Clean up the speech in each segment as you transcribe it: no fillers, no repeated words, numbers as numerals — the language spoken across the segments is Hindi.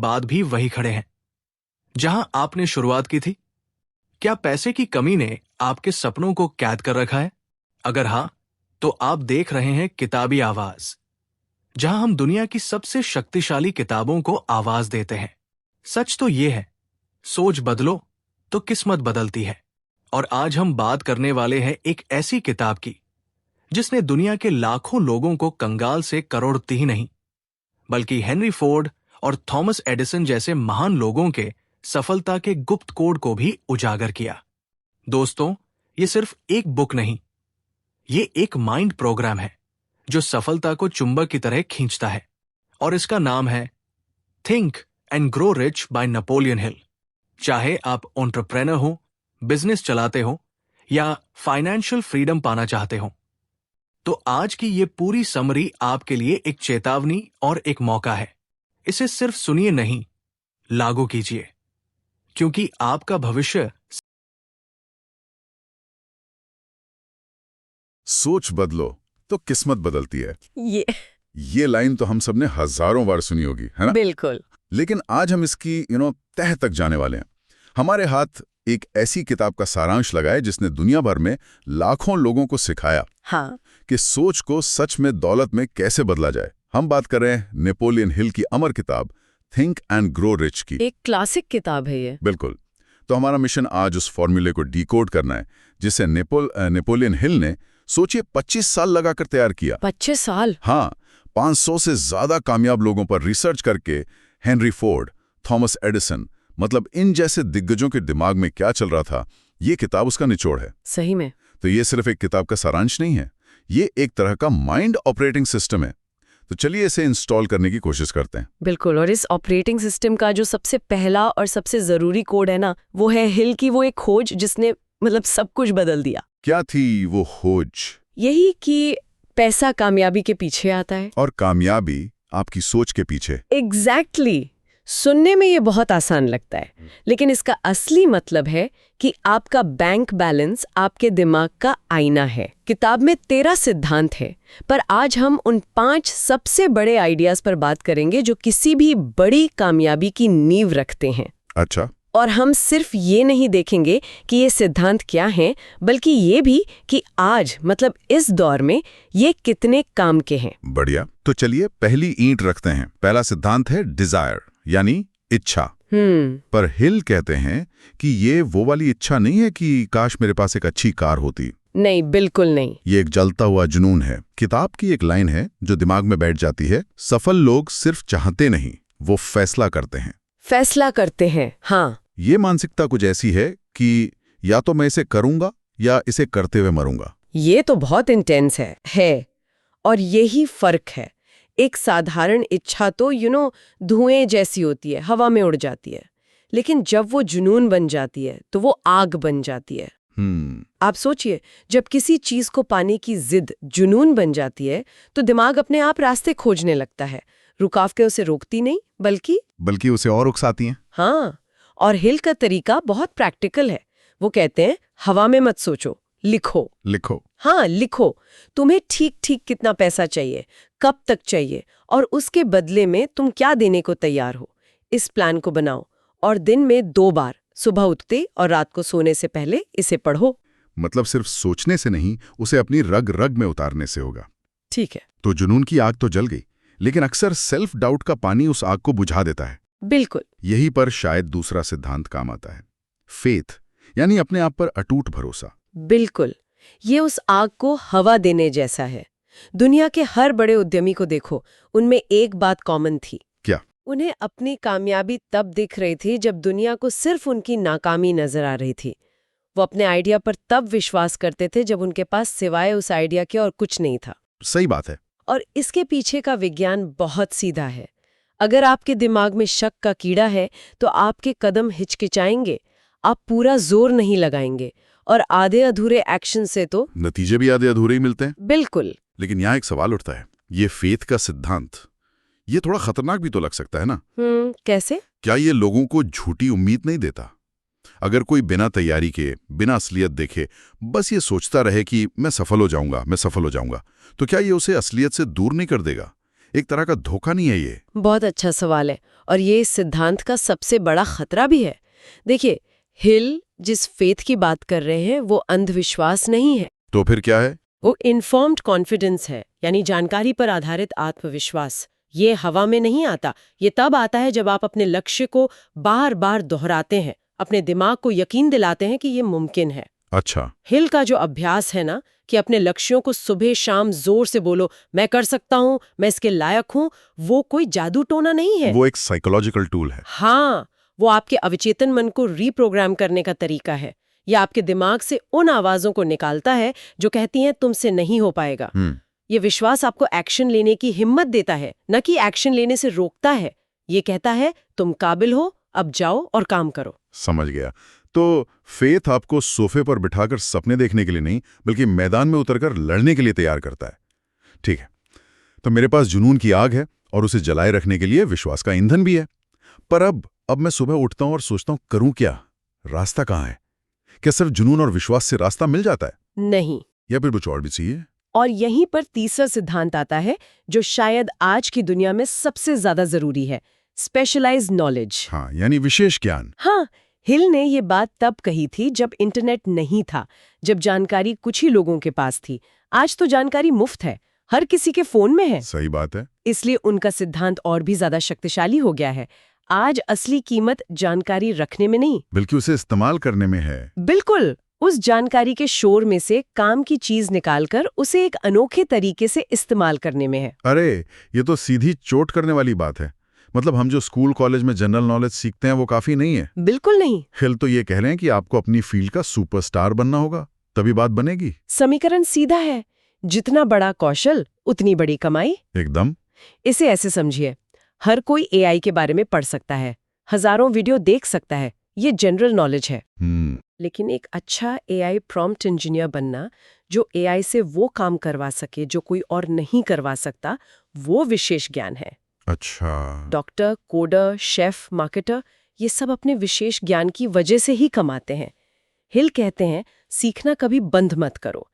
बाद भी वही खड़े हैं जहां आपने शुरुआत की थी। क्या पैसे की कमी ने आपके सपनों को कैद कर रखा है? अगर हां, तो आप देख रहे हैं किताबी आवाज, जहां हम दुनिया की सबसे शक्तिशाली किताबों को आवाज देते हैं। सच तो ये है, सोच बदलो तो किस्मत बदलती है। और आज हम बात करने वाले हैं एक ऐसी किताब की जिसने दुनिया के लाखों लोगों को कंगाल से करोड़पति ही नहीं, बल्कि हेनरी फोर्ड और थॉमस एडिसन जैसे महान लोगों के सफलता के गुप्त कोड को भी उजागर किया। दोस्तों, ये सिर्फ एक बुक नहीं, ये एक माइंड प्रोग्राम है जो सफलता को चुंबक की तरह खींचता है। और इसका नाम है think and grow rich by Napoleon Hill. चाहे आप एंटरप्रेन्योर हो, बिजनेस चलाते हो या फाइनेंशियल फ्रीडम पाना चाहते हो, तो आज की ये पूरी समरी आपके लिए एक चेतावनी और एक मौका है। इसे सिर्फ सुनिए नहीं, लागू कीजिए, क्योंकि आपका भविष्य सोच बदलो तो किस्मत बदलती है। ये लाइन तो हम सबने हजारों बार सुनी होगी, है ना? बिल्कुल। लेकिन आज हम इसकी तह तक जाने वाले हैं। हमारे हाथ एक ऐसी किताब का सारांश लगा है जिसने दुनिया भर में लाखों लोगों को सिखाया हाँ, कि सोच को सच में दौलत में कैसे बदला जाए। हम बात कर रहे हैं नेपोलियन हिल की अमर किताब थिंक एंड ग्रो रिच की। एक क्लासिक किताब है ये। बिल्कुल। तो हमारा मिशन आज उस फॉर्मूले को डिकोड करना है जिसे नेपोलियन हिल ने सोचिए 25 साल लगाकर तैयार किया। 25 साल? हाँ, 500 से ज्यादा कामयाब लोगों पर रिसर्च करके हेनरी फोर्ड, थॉमस एडिसन, मतलब इन जैसे दिग्गजों के दिमाग में क्या चल रहा था, ये किताब उसका निचोड़ है। सही में। तो ये सिर्फ एक किताब का सारांश नहीं है, ये एक तरह का माइंड ऑपरेटिंग सिस्टम है। तो चलिए इसे इंस्टॉल करने की कोशिश करते हैं। बिल्कुल। और इस ऑपरेटिंग सिस्टम का जो सबसे पहला और सबसे जरूरी कोड है ना, वो है हिल की वो एक खोज जिसने सब कुछ बदल दिया। क्या थी वो खोज? यही कि पैसा कामयाबी के पीछे आता है और कामयाबी आपकी सोच के पीछे। एग्जैक्टली। सुनने में ये बहुत आसान लगता है, लेकिन इसका असली मतलब है कि आपका बैंक बैलेंस आपके दिमाग का आईना है। किताब में 13 सिद्धांत है, पर आज हम उन 5 सबसे बड़े आइडियाज पर बात करेंगे जो किसी भी बड़ी कामयाबी की नींव रखते हैं। अच्छा। और हम सिर्फ ये नहीं देखेंगे कि ये सिद्धांत क्या हैं, बल्कि ये भी कि आज इस दौर में ये कितने काम के हैं। बढ़िया। तो चलिए पहली ईंट रखते हैं। पहला सिद्धांत है डिजायर, यानी इच्छा। पर हिल कहते हैं कि ये वो वाली इच्छा नहीं है कि काश मेरे पास एक अच्छी कार होती। नहीं, बिल्कुल नहीं। ये एक जलता हुआ जुनून है। किताब की एक लाइन है जो दिमाग में बैठ जाती है, सफल लोग सिर्फ चाहते नहीं, वो फैसला करते हैं। फैसला करते हैं, हाँ। ये मानसिकता कुछ ऐसी है कि या तो मैं इसे करूंगा या इसे करते हुए मरूंगा। ये तो बहुत इंटेंस है। और यही फर्क है। एक साधारण इच्छा तो धुएं जैसी होती है, हवा में उड़ जाती है। लेकिन जब वो जुनून बन जाती है तो वो आग बन जाती है। आप सोचिए, जब किसी चीज को पाने की जिद जुनून बन जाती है तो दिमाग अपने आप रास्ते खोजने लगता है। रुकाव के उसे रोकती नहीं, बल्कि उसे और उकसाती हैं। हाँ। और हिल का तरीका बहुत प्रैक्टिकल है। वो कहते हैं हवा में मत सोचो, लिखो। हाँ, लिखो। तुम्हें ठीक कितना पैसा चाहिए, कब तक चाहिए, और उसके बदले में तुम क्या देने को तैयार हो। इस प्लान को बनाओ और दिन में 2 बार, सुबह उठते और रात को सोने से पहले इसे पढ़ो। सिर्फ सोचने से नहीं, उसे अपनी रग रग में उतारने से होगा। ठीक है। तो जुनून की आग तो जल गई, लेकिन अक्सर सेल्फ डाउट का पानी उस आग को बुझा देता है। बिल्कुल। यही पर शायद दूसरा सिद्धांत काम आता है, फेथ, यानी अपने आप पर अटूट भरोसा। बिल्कुल। ये उस आग को हवा देने जैसा है। दुनिया के हर बड़े उद्यमी को देखो, उनमें एक बात कॉमन थी। क्या? उन्हें अपनी कामयाबी तब दिख रही थी जब दुनिया को सिर्फ उनकी नाकामी नजर आ रही थी। वो अपने आइडिया पर तब विश्वास करते थे जब उनके पास सिवाय उस आइडिया के और कुछ नहीं था। सही बात है। और इसके पीछे का विज्ञान बहुत सीधा है। अगर आपके दिमाग में शक का कीड़ा है तो आपके कदम हिचकिचाएंगे, आप पूरा जोर नहीं लगाएंगे, और आधे अधूरे एक्शन से तो नतीजे भी आधे अधूरे ही मिलते हैं। बिल्कुल। लेकिन यहाँ एक सवाल उठता है, ये फेथ का सिद्धांत, ये थोड़ा खतरनाक भी तो लग सकता है ना? कैसे? क्या ये लोगों को झूठी उम्मीद नहीं देता? अगर कोई बिना तैयारी के, बिना असलियत देखे बस ये सोचता रहे कि मैं सफल हो जाऊंगा, तो क्या ये उसे असलियत से दूर नहीं कर देगा? एक तरह का धोखा नहीं है ये? बहुत अच्छा सवाल है, और ये इस सिद्धांत का सबसे बड़ा खतरा भी है। देखिए, हिल जिस फेथ की बात कर रहे हैं वो अंधविश्वास नहीं है, तो फिर क्या है? वो इन्फॉर्म्ड कॉन्फिडेंस है, यानी जानकारी पर आधारित आत्मविश्वास। ये हवा में नहीं आता, ये तब आता है जब आप अपने लक्ष्य को बार बार दोहराते हैं, अपने दिमाग को यकीन दिलाते हैं कि ये मुमकिन है। अच्छा। हिल का जो अभ्यास है ना, कि अपने लक्ष्यों को सुबह शाम जोर से बोलो, मैं कर सकता हूं, मैं इसके लायक हूं, वो कोई जादू टोना नहीं है। वो एक साइकोलॉजिकल टूल है। हाँ, वो आपके अवचेतन मन को रीप्रोग्राम करने का तरीका है। ये आपके दिमाग से उन आवाजों को निकालता है जो कहती हैं तुमसे नहीं हो पाएगा। ये विश्वास आपको एक्शन लेने की हिम्मत देता है, न कि एक्शन लेने से रोकता है। ये कहता है तुम काबिल हो, अब जाओ और काम करो। समझ गया। तो फेथ आपको सोफे पर बिठाकर सपने देखने के लिए नहीं, बल्कि मैदान में उतरकर लड़ने के लिए तैयार करता है। ठीक है, तो मेरे पास जुनून की आग है और उसे जलाए रखने के लिए विश्वास का ईंधन भी है। पर अब मैं सुबह उठता हूं और सोचता हूं करूं क्या? रास्ता कहाँ है? क्या सिर्फ जुनून और विश्वास से रास्ता मिल जाता है? नहीं। या फिर कुछ और भी चाहिए? और यहीं पर तीसरा सिद्धांत आता है, जो शायद आज की दुनिया में सबसे ज्यादा जरूरी है, स्पेशलाइज्ड नॉलेज। हाँ, यानी विशेष ज्ञान। हाँ, हिल ने ये बात तब कही थी जब इंटरनेट नहीं था, जब जानकारी कुछ ही लोगों के पास थी। आज तो जानकारी मुफ्त है, हर किसी के फोन में है। सही बात है। इसलिए उनका सिद्धांत और भी ज्यादा शक्तिशाली हो गया है। आज असली कीमत जानकारी रखने में नहीं, बल्कि उसे इस्तेमाल करने में है। बिल्कुल, उस जानकारी के शोर में से काम की चीज निकालकर उसे एक अनोखे तरीके से इस्तेमाल करने में है। अरे, ये तो सीधी चोट करने वाली बात है। मतलब हम जो स्कूल कॉलेज में जनरल नॉलेज सीखते हैं वो काफी नहीं है। बिल्कुल नहीं। हिल तो ये कह रहे हैं कि आपको अपनी फील्ड का सुपरस्टार बनना होगा, तभी बात बनेगी। समीकरण सीधा है, जितना बड़ा कौशल उतनी बड़ी कमाई। एकदम। इसे ऐसे समझिए, हर कोई एआई के बारे में पढ़ सकता है, हजारों वीडियो देख सकता है, ये जनरल नॉलेज है। लेकिन एक अच्छा एआई प्रॉम्प्ट इंजीनियर बनना, जो एआई से वो काम करवा सके जो कोई और नहीं करवा सकता, वो विशेष ज्ञान है। अच्छा। डॉक्टर, कोडर, शेफ, मार्केटर, ये सब अपने विशेष ज्ञान की वजह से ही कमाते हैं। हिल कहते हैं, सीखना कभी बंद मत करो।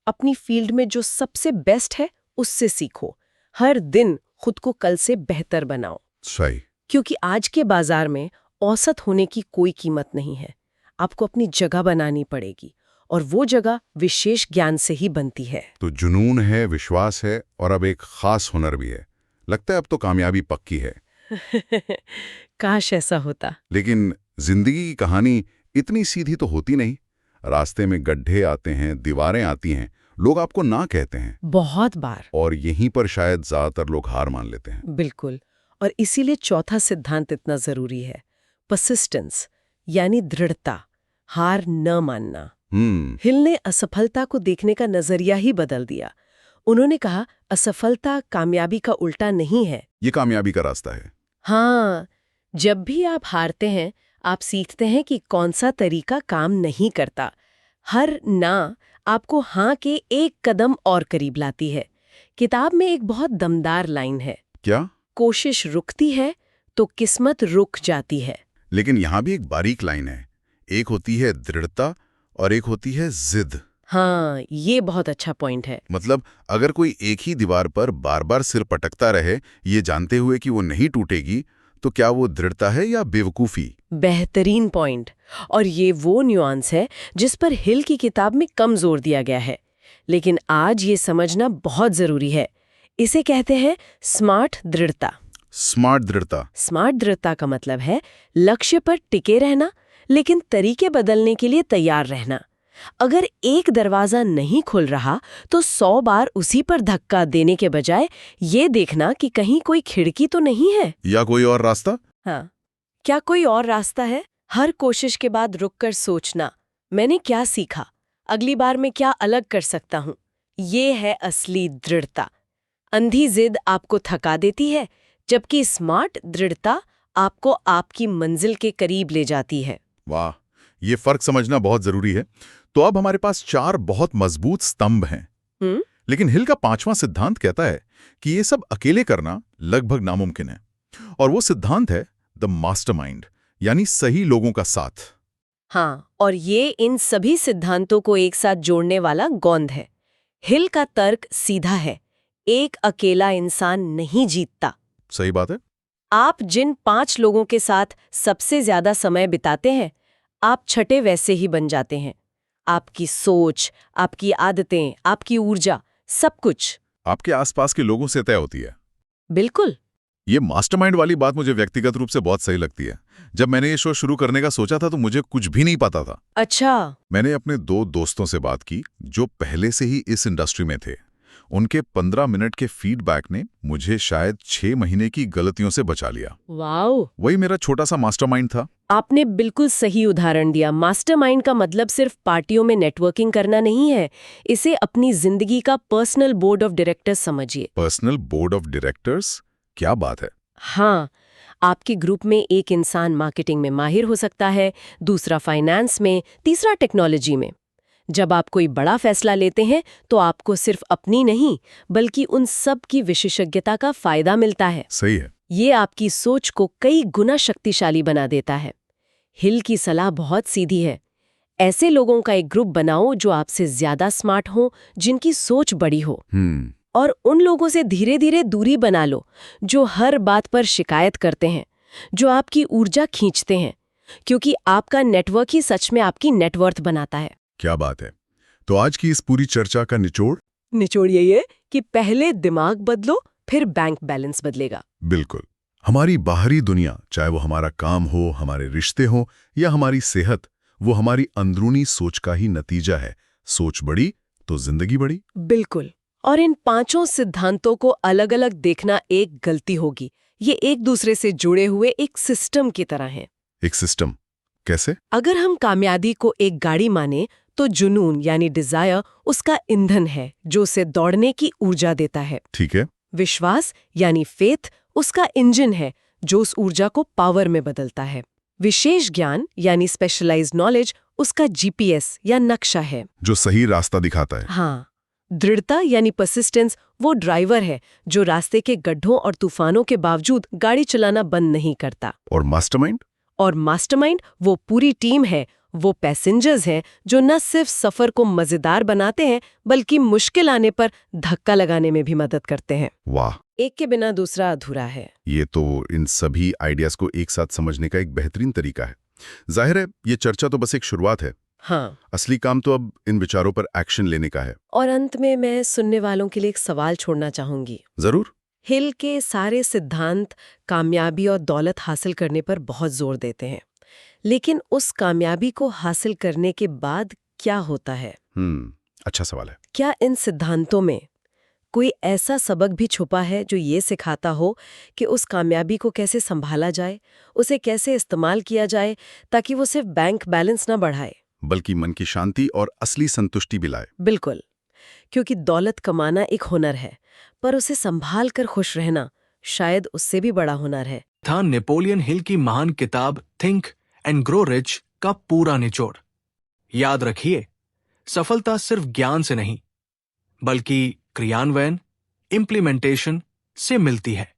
अपनी फील्ड में जो सबसे बेस्ट है उससे सीखो। हर दिन खुद को कल से बेहतर बनाओ। सही। क्योंकि आज के बाजार में औसत होने की कोई कीमत नहीं है। आपको अपनी जगह बनानी पड़ेगी, और वो जगह विशेष ज्ञान से ही बनती है। तो जुनून है, विश्वास है, और अब एक खास हुनर भी है। लगता है अब तो कामयाबी पक्की है। काश ऐसा होता। लेकिन जिंदगी की कहानी इतनी सीधी तो होती नहीं। रास्ते में गड्ढे आते हैं, दीवारें आती हैं, लोग आपको ना कहते हैं बहुत बार। और यहीं पर शायद ज्यादातर लोग हार मान लेते हैं। बिल्कुल, और इसीलिए चौथा सिद्धांत इतना जरूरी है, परसिस्टेंस, यानी दृढ़ता, हार न मानना। हिल ने असफलता को देखने का नजरिया ही बदल दिया। उन्होंने कहा, असफलता कामयाबी का उल्टा नहीं है, ये कामयाबी का रास्ता है। हाँ, जब भी आप हारते हैं, आप सीखते हैं कि कौन सा तरीका काम नहीं करता। हर ना आपको हाँ के एक कदम और करीब लाती है। किताब में एक बहुत दमदार लाइन है, क्या? कोशिश रुकती है तो किस्मत रुक जाती है। लेकिन यहाँ भी एक बारीक लाइन है। एक होती है दृढ़ता और एक होती है जिद। हाँ, ये बहुत अच्छा पॉइंट है। मतलब अगर कोई एक ही दीवार पर बार बार सिर पटकता रहे, ये जानते हुए कि वो नहीं टूटेगी, तो क्या वो दृढ़ता है या बेवकूफी? बेहतरीन पॉइंट। और ये वो न्यूआंस है जिस पर हिल की किताब में कम जोर दिया गया है, लेकिन आज ये समझना बहुत जरूरी है। इसे कहते हैं स्मार्ट दृढ़ता। स्मार्ट दृढ़ता। स्मार्ट दृढ़ता का मतलब है लक्ष्य पर टिके रहना, लेकिन तरीके बदलने के लिए तैयार रहना। अगर एक दरवाजा नहीं खुल रहा तो 100 बार उसी पर धक्का देने के बजाय ये देखना कि कहीं कोई खिड़की तो नहीं है, या कोई और रास्ता। हाँ, क्या कोई और रास्ता है? हर कोशिश के बाद रुककर सोचना, मैंने क्या सीखा, अगली बार मैं क्या अलग कर सकता हूँ। ये है असली दृढ़ता। अंधी जिद आपको थका देती है, जबकि स्मार्ट दृढ़ता आपको आपकी मंजिल के करीब ले जाती है। वाह, ये फर्क समझना बहुत जरूरी है। तो अब हमारे पास 4 बहुत मजबूत स्तंभ हैं। लेकिन हिल का 5वां सिद्धांत कहता है कि ये सब अकेले करना लगभग नामुमकिन है। और वो सिद्धांत है द मास्टरमाइंड, यानी सही लोगों का साथ। हाँ, और ये इन सभी सिद्धांतों को एक साथ जोड़ने वाला गोंद है। हिल का तर्क सीधा है, एक अकेला इंसान नहीं जीतता। सही बात है। आप जिन 5 लोगों के साथ सबसे ज्यादा समय बिताते हैं, आप छठे वैसे ही बन जाते हैं। आपकी सोच, आपकी आदतें, आपकी ऊर्जा, सब कुछ। आपके आसपास के लोगों से तय होती है। बिल्कुल। ये मास्टरमाइंड वाली बात मुझे व्यक्तिगत रूप से बहुत सही लगती है। जब मैंने ये शो शुरू करने का सोचा था तो मुझे कुछ भी नहीं पता था। अच्छा। मैंने अपने 2 दोस्तों से बात की जो पहले से ही इस इंडस्ट्री में थे। उनके 15 मिनट के फीडबैक ने मुझे शायद 6 महीने की गलतियों से बचा लिया। वाओ, वही मेरा छोटा सा मास्टरमाइंड था। आपने बिल्कुल सही उदाहरण दिया। मास्टरमाइंड का मतलब सिर्फ पार्टियों में नेटवर्किंग करना नहीं है, इसे अपनी जिंदगी का पर्सनल बोर्ड ऑफ डायरेक्टर्स समझिए। Personal board of directors? क्या बात है। हाँ, आपके ग्रुप में एक इंसान मार्केटिंग में माहिर हो सकता है, दूसरा फाइनेंस में, तीसरा टेक्नोलॉजी में। जब आप कोई बड़ा फैसला लेते हैं तो आपको सिर्फ अपनी नहीं बल्कि उन सब की विशेषज्ञता का फायदा मिलता है। सही है। ये आपकी सोच को कई गुना शक्तिशाली बना देता है। हिल की सलाह बहुत सीधी है। ऐसे लोगों का एक ग्रुप बनाओ जो आपसे ज्यादा स्मार्ट हो, जिनकी सोच बड़ी हो। और उन लोगों से धीरे धीरे दूरी बना लो जो हर बात पर शिकायत करते हैं, जो आपकी ऊर्जा खींचते हैं, क्योंकि आपका नेटवर्क ही सच में आपकी नेटवर्थ बनाता है। क्या बात है। तो आज की इस पूरी चर्चा का निचोड़ यही है कि पहले दिमाग बदलो, फिर बैंक बैलेंस बदलेगा। बिल्कुल। हमारी बाहरी दुनिया, चाहे वो हमारा काम हो, हमारे रिश्ते हो या हमारी सेहत, वो हमारी अंदरूनी सोच का ही नतीजा है। सोच बड़ी तो जिंदगी बड़ी। बिल्कुल। और इन 5 सिद्धांतों को अलग अलग देखना एक गलती होगी। ये एक दूसरे से जुड़े हुए एक सिस्टम की तरह हैं। एक सिस्टम? कैसे? अगर हम कामयाबी को एक गाड़ी माने तो जुनून यानी डिजायर उसका ईंधन है जो उसे दौड़ने की ऊर्जा देता है। ठीक है। विश्वास यानी फेथ उसका इंजन है जो उस ऊर्जा को पावर में बदलता है। विशेष ज्ञान यानी स्पेशलाइज्ड नॉलेज उसका जीपीएस या नक्शा है जो सही रास्ता दिखाता है। हाँ। दृढ़ता यानी परसिस्टेंस वो ड्राइवर है जो रास्ते के गड्ढों और तूफानों के बावजूद गाड़ी चलाना बंद नहीं करता। और मास्टरमाइंड? और मास्टरमाइंड वो पूरी टीम है, वो पैसेंजर्स हैं जो न सिर्फ सफर को मजेदार बनाते हैं बल्कि मुश्किल आने पर धक्का लगाने में भी मदद करते हैं। वाह। एक के बिना दूसरा अधूरा है। ये तो इन सभी आइडियाज को एक साथ समझने का एक बेहतरीन तरीका है। जाहिर है ये चर्चा तो बस एक शुरुआत है। हाँ। असली काम तो अब इन विचारों पर एक्शन लेने का है। और अंत में मैं सुनने वालों के लिए एक सवाल छोड़ना चाहूंगी। जरूर। हिल के सारे सिद्धांत कामयाबी और दौलत हासिल करने पर बहुत जोर देते हैं, लेकिन उस कामयाबी को हासिल करने के बाद क्या होता है? अच्छा सवाल है। क्या इन सिद्धांतों में कोई ऐसा सबक भी छुपा है जो ये सिखाता हो कि उस कामयाबी को कैसे संभाला जाए, उसे कैसे इस्तेमाल किया जाए ताकि वो सिर्फ बैंक बैलेंस ना बढ़ाए बल्कि मन की शांति और असली संतुष्टि भी लाए? बिल्कुल, क्योंकि दौलत कमाना एक हुनर है, पर उसे संभाल कर खुश रहना शायद उससे भी बड़ा हुनर है। था नेपोलियन हिल की महान किताब थिंक एंड ग्रो रिच का पूरा निचोड़। याद रखिए, सफलता सिर्फ ज्ञान से नहीं बल्कि क्रियान्वयन, इम्प्लीमेंटेशन से मिलती है।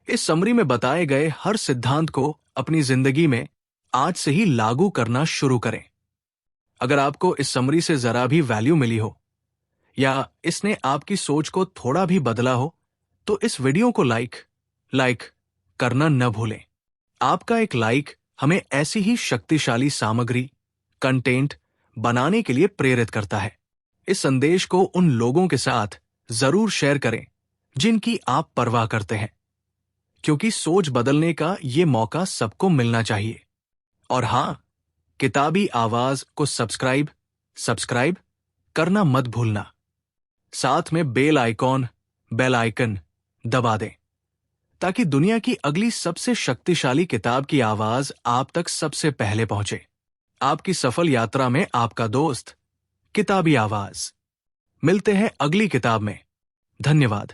इस समरी में बताए गए हर सिद्धांत को अपनी जिंदगी में आज से ही लागू करना शुरू करें। अगर आपको इस समरी से जरा भी वैल्यू मिली हो या इसने आपकी सोच को थोड़ा भी बदला हो तो इस वीडियो को लाइक करना न भूलें। आपका एक लाइक हमें ऐसी ही शक्तिशाली सामग्री, कंटेंट बनाने के लिए प्रेरित करता है। इस संदेश को उन लोगों के साथ जरूर शेयर करें जिनकी आप परवाह करते हैं, क्योंकि सोच बदलने का ये मौका सबको मिलना चाहिए। और हां, किताबी आवाज को सब्सक्राइब करना मत भूलना। साथ में बेल आइकन दबा दें ताकि दुनिया की अगली सबसे शक्तिशाली किताब की आवाज आप तक सबसे पहले पहुंचे। आपकी सफल यात्रा में आपका दोस्त किताबी आवाज। मिलते हैं अगली किताब में। धन्यवाद।